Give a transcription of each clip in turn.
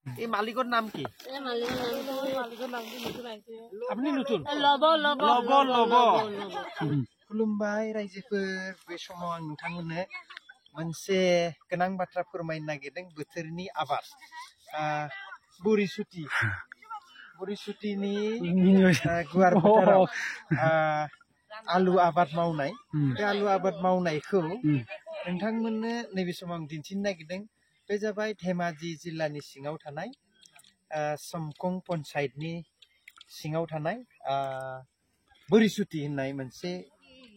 এই মালিকের নাম কি? আপনি নতুন खुलुमबाय रायजोफोर बे समाव आं नोंथांमोननो मोनसे गोनां बाथ्रा फोरमायनो नागिरदों बोथोरनि आबाद बुरिसुटिनि गुवार फोथाराव आलु आबाद मावनाय बे आलु आबाद मावनायखौ नोंथांमोननो नैबे समाव आं दिन्थिनो नागिरदों बे जाबाय धेमाजि जिल्लानि सिङाव थानाय समकं पन्चायतनि सिङाव थानाय बुरिसुटि होननाय मोनसे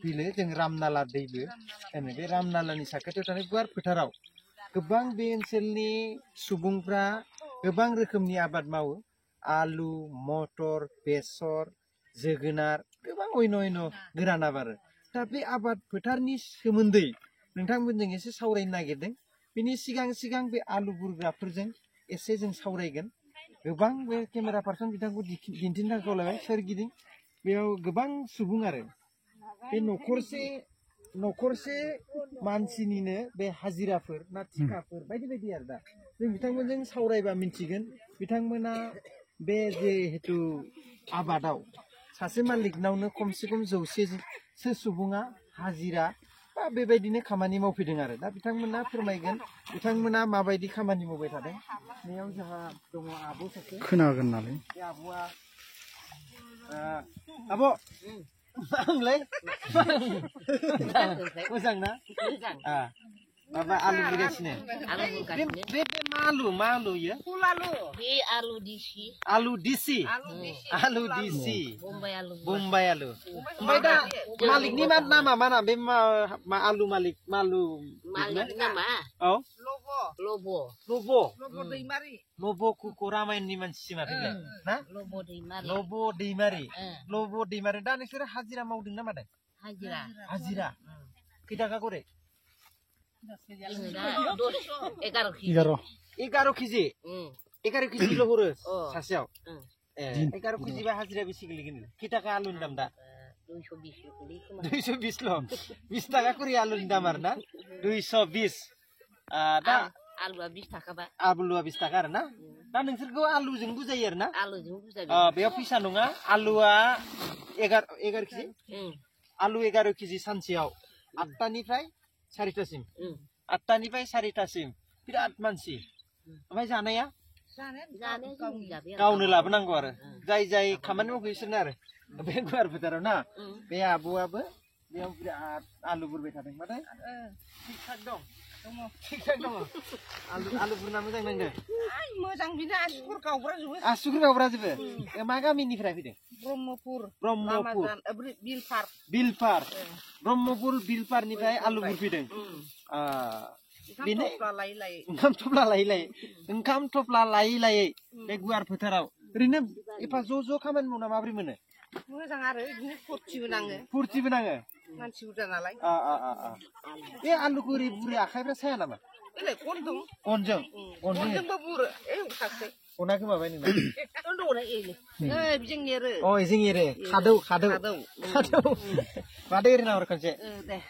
बिलो जों रामनाला दैबो होनो बे रामनालानि साखाथियाव थानाय गुवार फोथाराव गोबां बे ओनसोलनि सुबुंफ्रा गोबां रोखोमनि आबाद मावो आलु मटर बेसर जोगोनार गोबां अयन गोरान आबाद दा बे आबाद फोथारनि सोमोन्दै नोंथांमोनजों एसे सावरायनो नागिरदों बिनि सिगां बे आलु बुरग्राफोरजों एसे जों सावरायगोन गोबां बे केमेरा पार्सन बिथांखौ दिन्थिनो थाखाय खावलायबाय सोरगिदिं बेयाव गोबां सुबुं आरो बे न'खरसे मानसिनिनो बे हाजिराफोर ना थिखाफोर बायदि बायदि आरो दा जों बिथांमोनजों सावरायबा मिन्थिगोन बिथांमोना बे जिहेतु आबादाव सासे मालिकनावनो खमसे खम 100सो सुबुङा हाजिरा बा बेबायदिनो खामानि मावफैदों आरो दा बिथांमोना फोरमायगोन बिथांमोना माबायदि खामानि मावबाय थादों बेयाव जोंहा दङ आब' सासे खोनागोन नालाय बे आब'आ आब' मा होनलाय मोजां ना माबा आलु बुरगासिनो बे मा आलु इयो बे आलु दिसि बम्बाइ आलु ओमफ्राय दा मालिकनि नामा मा ना बे मा आलु मालिक नामा औ लब कुकुरामायनि मानसि माथो ना लब दैमारि दा नोंसोर हाजिरा मावदों ना मादों हाजिरा खैटाका करे 11 केजि 11 केजिल' हरो सासेयाव 11 केजि बा हाजिरा बेसे गोलैगोन खैटाका आलुनि दाम दा 220 ल' 20 टाका करि आलुनि दाम आरो ना 220 दा आलुआ 20 टाका बा आलुआ 20 टाका आरो ना दा नोंसोरखौ आलुजों बुजायो आरो ना बेयाव फैसा नङा आलुआ 11 केजि आलु 11 केजि सानसेयाव 8टानिफ्राय 4टासिम 8टानिफ्राय 4टासिम बिराद मानसि ओमफ्राय जानाया गावनो लाबोनांगौ आरो जाय खामानि मावो बिसोरनो आरो बे गुवार फोथाराव ना बे आब'आबो बेयाव बिराद आलु बुरबाय थादों माथो थिग थाक दङ आलु बुरना मोजां नांदों मोजां बिनो आसुगुर गावब्राजोबो मा गामिनिफ्राय फैदों ब्रह्मपुर बिलपारनिफ्राय आलु बुरफैदों ओंखाम थफ्ला लायै लायै बे गुवार फोथाराव ओरैनो एफा ज' खामानि मावना माबोरै मोनो मोजां आरो बिदिनो फुरथिबो नाङो मानसि बुरजा नालाय बे आलुखौ ओरै बुरै आखाइफ्रा साया नामा गनजों बुरो गना गोमाबाय नोंना बिजों एरो बेजों एरो खादौ मादै एरना हर खनसे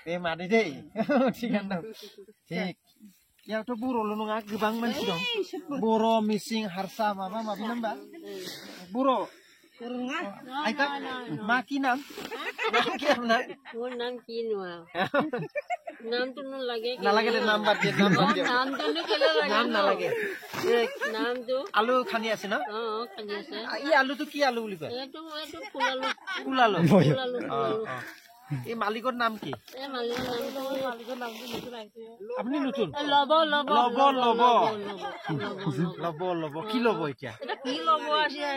दे मादै दै थिगानो दं थिग बेयावथ' बर'ल' नङा गोबां मानसि दं बर' मिसिं हारसा माबा माबि नाम्बा बर' आइका मा की नाम नाम की नाम तो ना लगे नाम बात दियो नाम तो नहीं केले नाम ना लगे नाम तो आलु खानी আছে না खानी আছে এই আলু তো কি আলু বলি কয় तो फुलालू কুলালো এই মালিকের নাম কি আপনি নতুন লব কি লব এটা কি লব আছে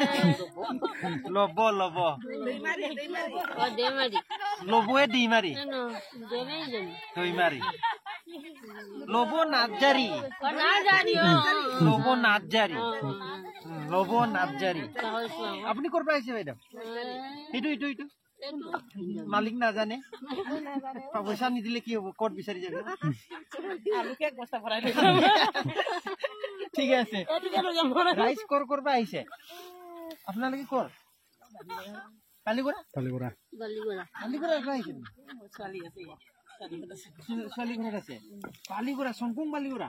লব দেমারি লবয়ে দিমারি দইমারি লব নাজারি লব নাজারি আপনি করবা আইছে ম্যাডাম এইটু মালিক না জানে পয়সা নি দিলে কি হবে কোর্ট বিচারি যাবে ঠিক আছে রাইস করবা আইছে আপনারা কি কর বালিগোড়া আইছে ছোৱালী ঘৰত আছে বালিগোড়া সংকুং বালিগোড়া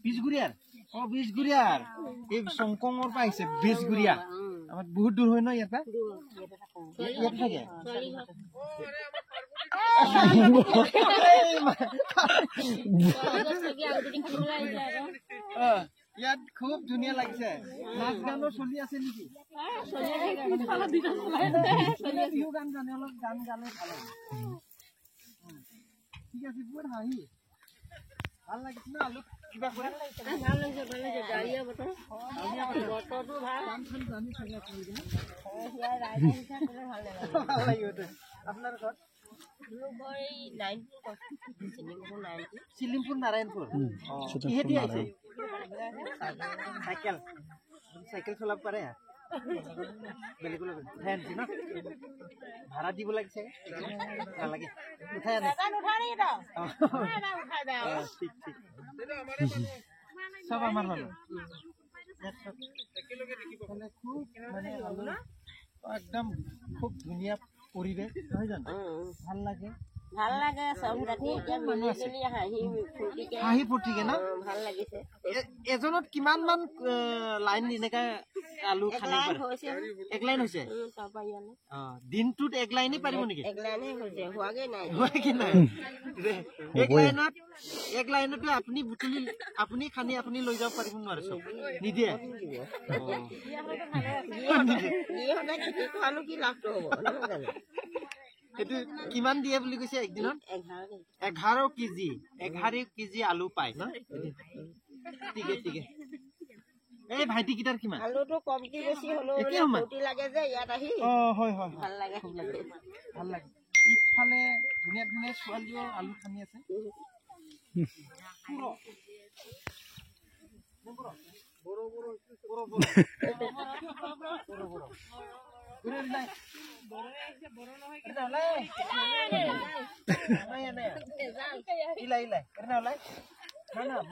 বিজগুৰিয়াৰ বিজগুৰিয়াৰ এই শংকঙৰ পৰা আহিছে বিজগুৰিয়া আমাৰ বহুত দূৰ হয় ন ইয়াৰ পৰা ইয়াত থাকে ইয়াত খুব ধুনীয়া লাগিছে নাচ গানো চলি আছে নেকি বিহু গান জানে অলপ গান গালে ভাল ঠিক আছে বহুত হাঁহি ভাল লাগিছে ন আলু কিবা কৰে ভাল লাগিছে ডালিয়া বতৰ বতৰটো ভাল ভাল লাগিব আপোনাৰ ঘৰত চিলিমপুৰ নাৰায়ণপুৰ কিহেদি আহিছে চাইকেল চাইকেল চলাব পাৰে বেলেগ উঠাই আনিছে ন ভাড়া দিব লাগিছে নালাগে উঠাই আনে ঠিক ঠিক চব আমাৰ মানুহ একদম খুব ধুনীয়া পৰিৱেশ নহয় জানো ভাল লাগে চব ৰাতি হাঁহি ফূৰ্তিকে ন ভাল লাগিছে এজনত কিমান মান লাইন এনেকা আলু খানি এক লাইন হৈছে দিনটোত এক লাইনে পাৰিব নেকি এক লাইনতো আপুনি বুটলি আপুনি খানি আপুনি লৈ যাব পাৰিব নোৱাৰে চব নিদিয়ে সেইটো কিমান দিয়ে বুলি কৈছে একদিনত 11 কেজি আলু পায় ন ঠিকে ঠিকে এই ভাইটি কিটাৰ কিমান আলুটো কম কি বেছি হলো ফুটি লাগে যে ইয়াত আহি হয় হয় ভাল লাগে ভাল লাগে ইফালে ধুনীয়া ধুনীয়া ছোৱালীও আলু খানি আছে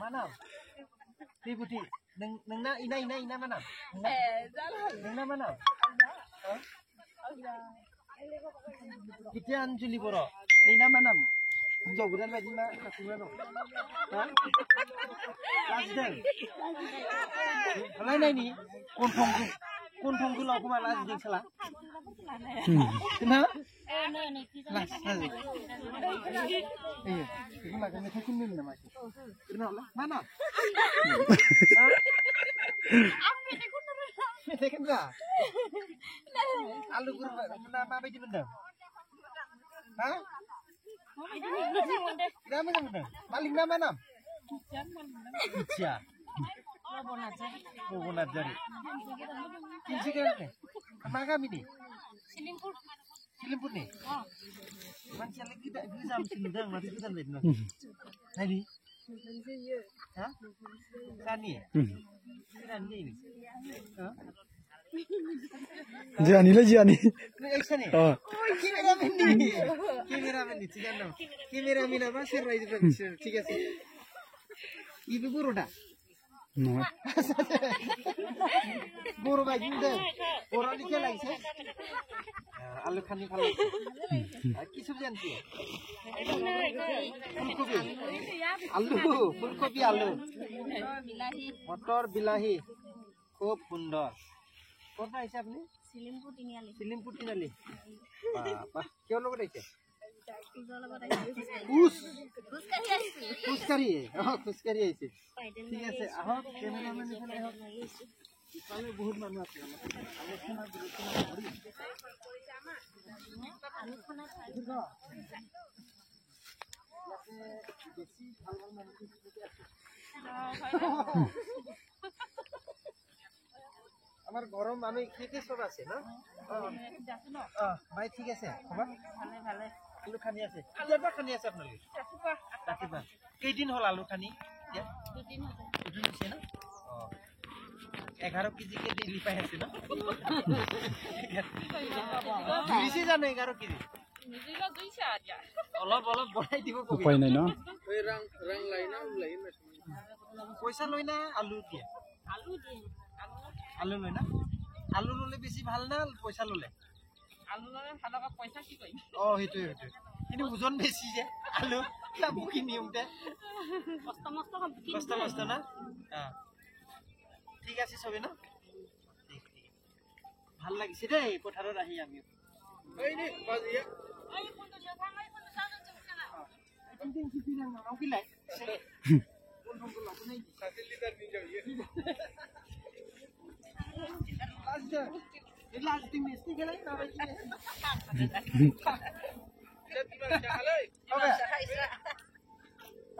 mana Tributi neng ina mana neng mana kita anjuli boro ina mana jogudan baji ma kasura no ha lasdeng halai ni kontong gu laku mana lasdeng salah kenapa las iya itu makan methi kunin nama kenapa mana alu guru nama apa itu benda hah nama benda paling nama nam Ica Bonat jari kinci kan mana kami ni Silimpur nih macam lagi tak bisa sindang mati kita lihat nanti hah Sani Sani ini Jani lah Jani. Oh. Kameramen ni, cikan no. Kameramen apa sih rai itu cikan sih. Ibu guru dah. No. Guru baju dah. Orang ni kela isya. Alu khani khalo. Kisah jangan sih. Fulkopi. Fulkopi alu. Motor bilahi. খুব সুন্দর কোথা আইছে আপনি সিলিমপুর তিনালি বাহ কিয় লগত আইছে খুচকারি আইছে ঠিক আছে আহক ক্যামেরাম্যান এখানে আহক ইফালে বহুত মানুহ আছে আলোচনা কৰি বেছি ভাল মানুহ আমার গরম আমি খেতে সব আছে না ভাই ঠিক আছে খবর ভালে আলু খানি আছে কিবা খানি আছে আপনাদের ৰাতিপুৱা কেইদিন হল আলু খানি দুদিন হৈছে না 11 কেজি কে দিলি পাই আছে না দিছে জানো 11 কেজি নিজিলা 200 আজা অলপ বঢ়াই দিব কবি উপায় নাই না ওই রং লাই না পয়সা লই না আলু দিয়ে আলু লয় না আলু ললে বেশি ভাল না পয়সা ললে আলু ললে ভালকা পয়সা কি কই সেইটোৱে ini ওজন বেশি যে আলু না বুকি নিয়ম দে মস্ত মস্ত না ঠিক আছে সবে না ঠিক ঠিক ভাল লাগিছে দেই পথাৰত আহি আমি এই নে বাজিয়া এই কোনটো জায়গা নাই কোনটো জায়গা চুকনা একদিন কি পিনা নাও কি লাই কোন কোন লাগ নাই 7 লিটার নিয়ে যাও ये लास्ट दिन में इसकी गले ना भाई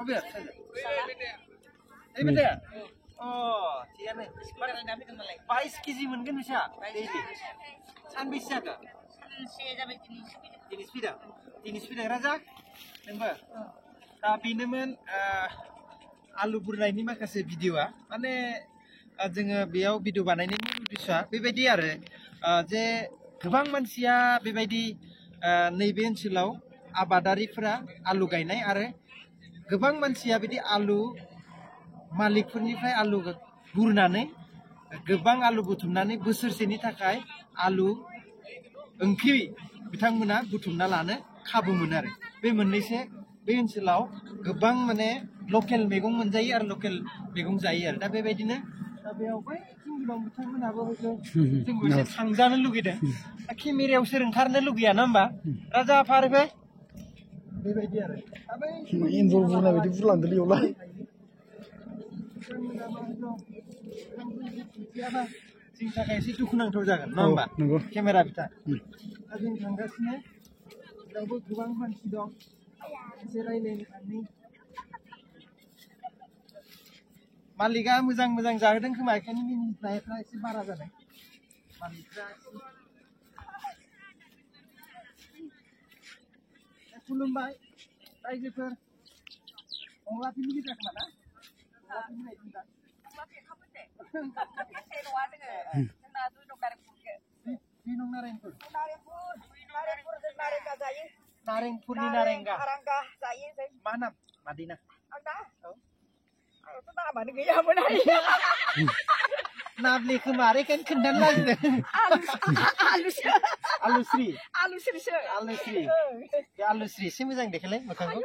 अबे ए बेटा oh थियानो 22 केजि मोनगोन नोंसा दैलि सानबेसे जाखो दिनिस फैदों राजा नोंबो दा बेनोमोन आलु बुरनायनि माखासे भिडिअआ माने जोङो बेयाव भिडिअ बानायनायनि उद्देश्यआ बेबायदि आरो जे गोबां मानसिया बेबायदि नैबे ओनसोलाव आबादारिफोरा आलु गायनाय आरो गोबां मानसिया बिदि आलु मालिकफोरनिफ्राय आलु बुरनानै गोबां आलु बुथुमनानै बोसोरसेनि थाखाय आलु ओंख्रि बिथांमोना बुथुमना लानो खाबु मोनो आरो बे मोननैसो बे ओनसोलाव गोबां माने लकेल मैगं मोनजायो आरो लकेल मैगं जायो आरो दा बेबायदिनो बेयावहाय जोंनाव बिथांमोनाबो हयथ' जोंबो एसे थांजानो लुगैदों केमेरायाव सोर ओंखारनो लुगैया ना होमबा राजा फारबाय बेबायदि आरो एन्जर बुरनाय बायदि बुरलांदोलै इयावलाय जोंनि थाखाय एसे दुखुनांथाव जागोन नङा होमबा केमेरा बिथा दा जों थांगासिनो बेयावबो गोबां मानसि दं एसे रायज्लायनो थांनि मालिकआ मोजां मोजां जाहोदों खोमा बेखायनो मिनिनायफ्रा एसे बारा जादों मालिकफ्रा खुलुमबाय रायजोफोर अंला फिल्म गिदिर खोमा ना अंला फिल्म नायदों दा नारेंपुरनि नारेंगा मा नाम मादैना नाबले खोमा आरो बेखायनो खोन्थानो नागिरदों आलुस्रि बे आलुस्रि एसे मोजां देखायलाय मोखांखौ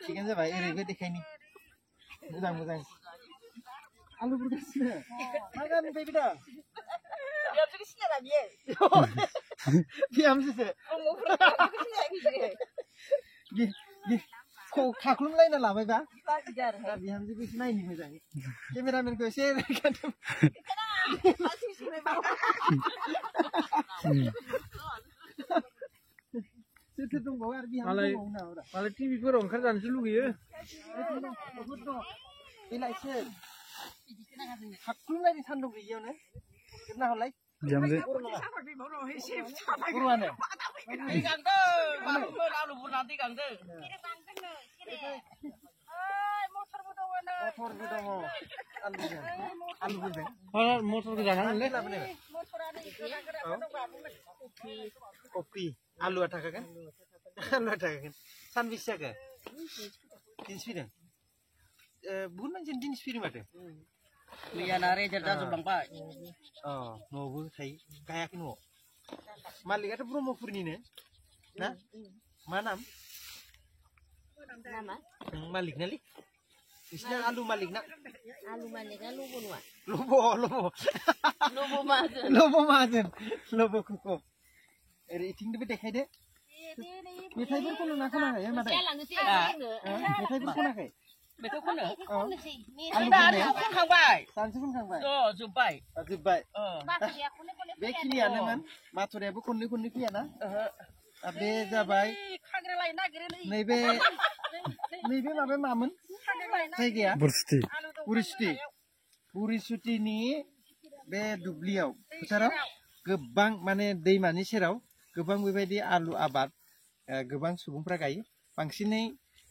थिगानो जाबाय ओरैबो देखायनि मोजां मोजां आलु बुरगासिनो मा गामिनिफ्राय फैदों खाख्लुमलायना लाबायबा बिहामजोखौ एसे नायनो मोजां केमेरामेनखौ एसे सोरथो दंबावो आरो बिहामजो दंबावो ना मालाय टिभिफोराव ओंखारजानोसो लुगैयो बेलायसो खाख्लुमलायनो सान्दुं गैयियावनो ना हलाय बिहामजो बर'आनो मटरबो जानांगोनलै कफि आलुआ थाखागोन सानबेसे जाखो दिनैसो फैदों बुहुत मानसियानो दिनैसो फैदों माथो मैयाना रेजेट जाजोबलांबाय न'आवबो थायो गायाखै न'आव मालिकआथ' ब्रह्मपुरनिनो ना मा नाम मालिक नालै नोंसिना आलु मालिक ना लब'आ लब' माहाजोन लब' कुक' ओरै इथिंबो देखायदो मेथाइफोर खनना खोनाखै मादै मेथाइफोर खोनाखै बेखौ खनो खनखांबाय सानसे खनखांबाय जोब्बाय बेखिनियानोमोन माथुरियाबो खननै खननै फैयाना बे जाबाय नैबे माबा मामोन जायगाया बुरिसुटिनि बे दुब्लियाव फोथाराव गोबां माने दैमानि सेराव गोबां बेबायदि आलु आबाद गोबां सुबुंफ्रा गायो बांसिनै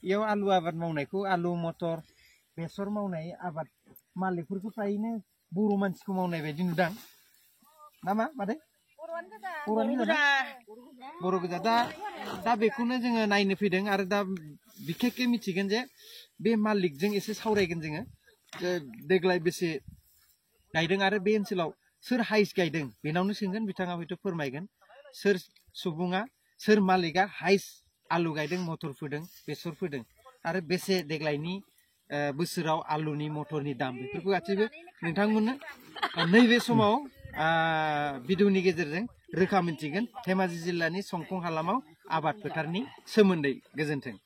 इयाव आलु आबाद मावनायखौ आलु मटर बेसर मावनाय आबाद मालिकफोरखौ फ्रायनो बर' मानसिखौ मावनाय बायदि नुदां नामा मादै बर' गोजा दा बेखौनो जोङो नायनो फैदों आरो दा बिखेखकै मिथिगोन जे बे मालिकजों एसे सावरायगोन जोङो देग्लाय बेसे गायदों आरो बे ओनसोलाव सोर हाइस गायदों बेनावनो सोंगोन बिथाङा हयथ' फोरमायगोन सोर सुबुङा सोर मालिकआ हाइस आलु गायदों मटर फोदों बेसर फोदों आरो बेसे देग्लायनि बोसोराव आलुनि मटरनि दाम बेफोरखौ गासैबो नोंथांमोननो नैबे समाव भिडिअनि गेजेरजों रोखा मिन्थिगोन धेमाजि जिल्लानि संकं हालामाव आबाद फोथारनि सोमोन्दै गोजोन्थों।